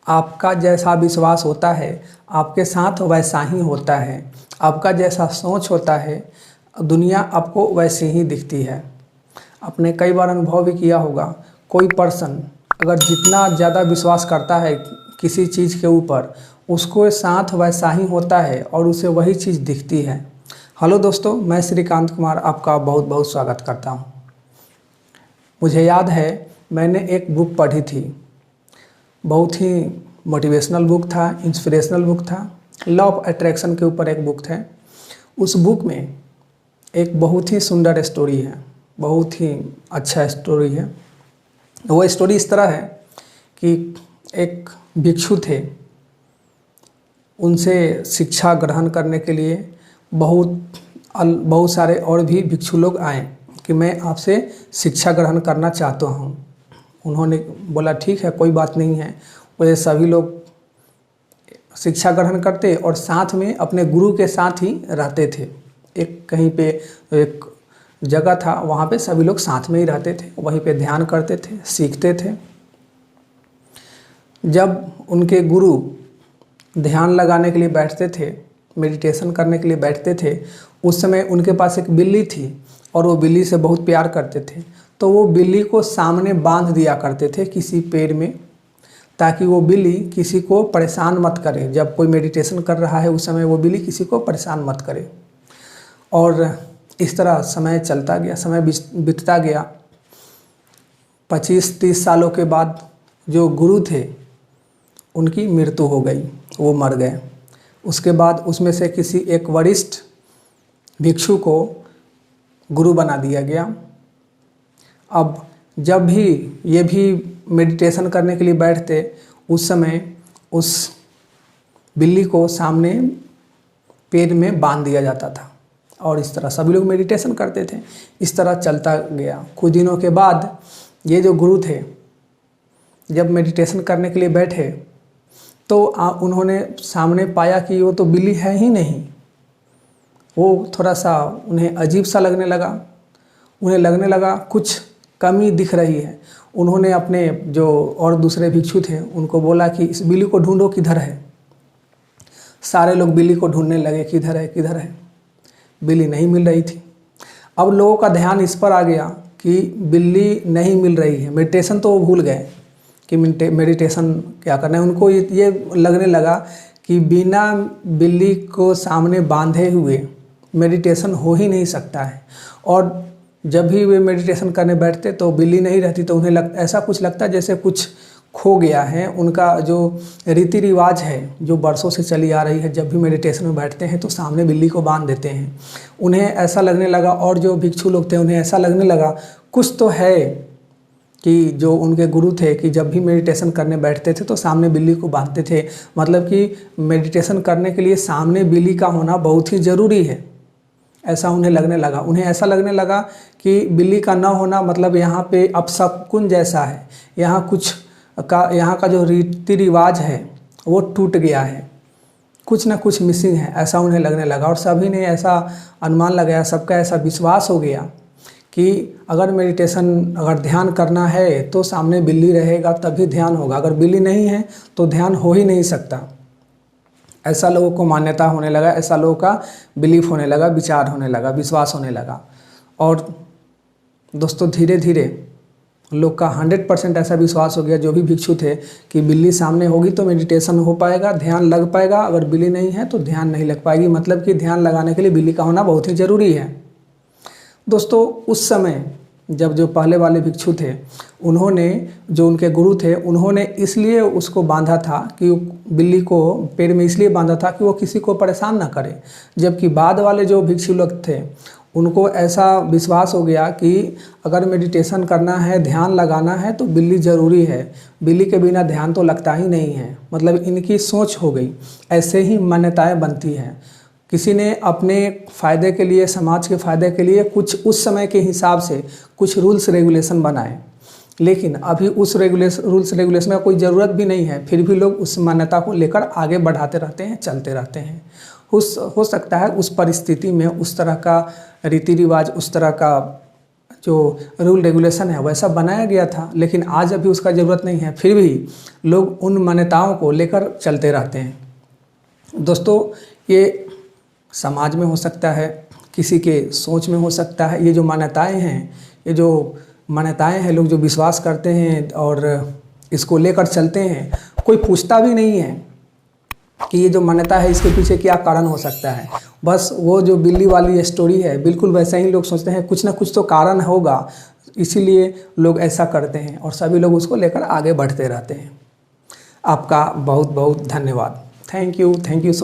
आपका जैसा विश्वास होता है आपके साथ वैसा ही होता है। आपका जैसा सोच होता है दुनिया आपको वैसे ही दिखती है। आपने कई बार अनुभव भी किया होगा, कोई पर्सन अगर जितना ज़्यादा विश्वास करता है किसी चीज़ के ऊपर, उसको साथ वैसा ही होता है और उसे वही चीज़ दिखती है। हेलो दोस्तों, मैं श्रीकांत कुमार आपका बहुत बहुत स्वागत करता हूँ। मुझे याद है मैंने एक बुक पढ़ी थी, बहुत ही मोटिवेशनल बुक था, इंस्पिरेशनल बुक था, लॉ ऑफ अट्रैक्शन के ऊपर एक बुक है। उस बुक में एक बहुत ही सुंदर स्टोरी है, बहुत ही अच्छा स्टोरी है। वो स्टोरी इस तरह है कि एक भिक्षु थे, उनसे शिक्षा ग्रहण करने के लिए बहुत सारे और भी भिक्षु लोग आए कि मैं आपसे शिक्षा ग्रहण करना चाहता हूँ। उन्होंने बोला ठीक है, कोई बात नहीं है। वो सभी लोग शिक्षा ग्रहण करते और साथ में अपने गुरु के साथ ही रहते थे। एक कहीं पे एक जगह था, वहाँ पे सभी लोग साथ में ही रहते थे, वहीं पे ध्यान करते थे, सीखते थे। जब उनके गुरु ध्यान लगाने के लिए बैठते थे, मेडिटेशन करने के लिए बैठते थे, उस समय उनके पास एक बिल्ली थी और वो बिल्ली से बहुत प्यार करते थे। तो वो बिल्ली को सामने बांध दिया करते थे किसी पेड़ में, ताकि वो बिल्ली किसी को परेशान मत करे। जब कोई मेडिटेशन कर रहा है उस समय वो बिल्ली किसी को परेशान मत करे। और इस तरह समय चलता गया, समय बीतता गया। 25-30 सालों के बाद जो गुरु थे उनकी मृत्यु हो गई, वो मर गए। उसके बाद उसमें से किसी एक वरिष्ठ भिक्षु को गुरु बना दिया गया। अब जब भी ये भी मेडिटेशन करने के लिए बैठते, उस समय उस बिल्ली को सामने पेड़ में बांध दिया जाता था और इस तरह सभी लोग मेडिटेशन करते थे। इस तरह चलता गया। कुछ दिनों के बाद ये जो गुरु थे, जब मेडिटेशन करने के लिए बैठे तो उन्होंने सामने पाया कि वो तो बिल्ली है ही नहीं। वो थोड़ा सा उन्हें अजीब सा लगने लगा। उन्हें लगने लगा कुछ कमी दिख रही है। उन्होंने अपने जो और दूसरे भिक्षु थे उनको बोला कि इस बिल्ली को ढूंढो, किधर है। सारे लोग बिल्ली को ढूंढने लगे, किधर है किधर है। बिल्ली नहीं मिल रही थी। अब लोगों का ध्यान इस पर आ गया कि बिल्ली नहीं मिल रही है। मेडिटेशन तो वो भूल गए कि मेडिटेशन क्या करना है। उनको ये लगने लगा कि बिना बिल्ली को सामने बांधे हुए मेडिटेशन हो ही नहीं सकता है। और जब भी वे मेडिटेशन करने बैठते तो बिल्ली नहीं रहती, तो उन्हें ऐसा कुछ लगता जैसे कुछ खो गया है। उनका जो रीति रिवाज है जो बरसों से चली आ रही है, जब भी मेडिटेशन में बैठते हैं तो सामने बिल्ली को बांध देते हैं। उन्हें ऐसा लगने लगा, और जो भिक्षु लोग थे उन्हें ऐसा लगने लगा कुछ तो है, कि जो उनके गुरु थे कि जब भी मेडिटेशन करने बैठते थे तो सामने बिल्ली को बांधते थे। मतलब कि मेडिटेशन करने के लिए सामने बिल्ली का होना बहुत ही ज़रूरी है, ऐसा उन्हें लगने लगा। उन्हें ऐसा लगने लगा कि बिल्ली का ना होना मतलब यहाँ पे अपशकुन जैसा है, यहाँ का जो रीति रिवाज है वो टूट गया है, कुछ ना कुछ मिसिंग है, ऐसा उन्हें लगने लगा। और सभी ने ऐसा अनुमान लगाया, सबका ऐसा विश्वास हो गया कि अगर ध्यान करना है तो सामने बिल्ली रहेगा तभी ध्यान होगा, अगर बिल्ली नहीं है तो ध्यान हो ही नहीं सकता। ऐसा लोगों को मान्यता होने लगा, ऐसा लोगों का बिलीफ होने लगा, विचार होने लगा, विश्वास होने लगा। और दोस्तों धीरे धीरे लोग का 100% ऐसा विश्वास हो गया, जो भी भिक्षु थे, कि बिल्ली सामने होगी तो मेडिटेशन हो पाएगा, ध्यान लग पाएगा, अगर बिल्ली नहीं है तो ध्यान नहीं लग पाएगी। मतलब कि ध्यान लगाने के लिए बिल्ली का होना बहुत ही ज़रूरी है। दोस्तों उस समय जब जो पहले वाले भिक्षु थे, उन्होंने जो उनके गुरु थे उन्होंने इसलिए उसको बांधा था कि बिल्ली को पेड़ में इसलिए बांधा था कि वो किसी को परेशान ना करे। जबकि बाद वाले जो भिक्षु लोग थे उनको ऐसा विश्वास हो गया कि अगर मेडिटेशन करना है, ध्यान लगाना है तो बिल्ली ज़रूरी है, बिल्ली के बिना ध्यान तो लगता ही नहीं है। मतलब इनकी सोच हो गई। ऐसे ही मान्यताएं बनती हैं। किसी ने अपने फ़ायदे के लिए, समाज के फ़ायदे के लिए कुछ उस समय के हिसाब से कुछ रूल्स रेगुलेशन बनाए, लेकिन अभी उस रूल्स रेगुलेशन का कोई ज़रूरत भी नहीं है, फिर भी लोग उस मान्यता को लेकर आगे बढ़ाते रहते हैं, चलते रहते हैं। हो सकता है उस परिस्थिति में उस तरह का रीति रिवाज, उस तरह का जो रूल रेगुलेशन है वैसा बनाया गया था, लेकिन आज अभी उसका ज़रूरत नहीं है, फिर भी लोग उन मान्यताओं को लेकर चलते रहते हैं। दोस्तों, ये समाज में हो सकता है, किसी के सोच में हो सकता है, ये जो मान्यताएं हैं, लोग जो विश्वास करते हैं और इसको लेकर चलते हैं, कोई पूछता भी नहीं है कि ये जो मान्यता है इसके पीछे क्या कारण हो सकता है। बस वो जो बिल्ली वाली स्टोरी है, बिल्कुल वैसा ही लोग सोचते हैं, कुछ ना कुछ तो कारण होगा, इसीलिए लोग ऐसा करते हैं और सभी लोग उसको लेकर आगे बढ़ते रहते हैं। आपका बहुत बहुत धन्यवाद। Thank you so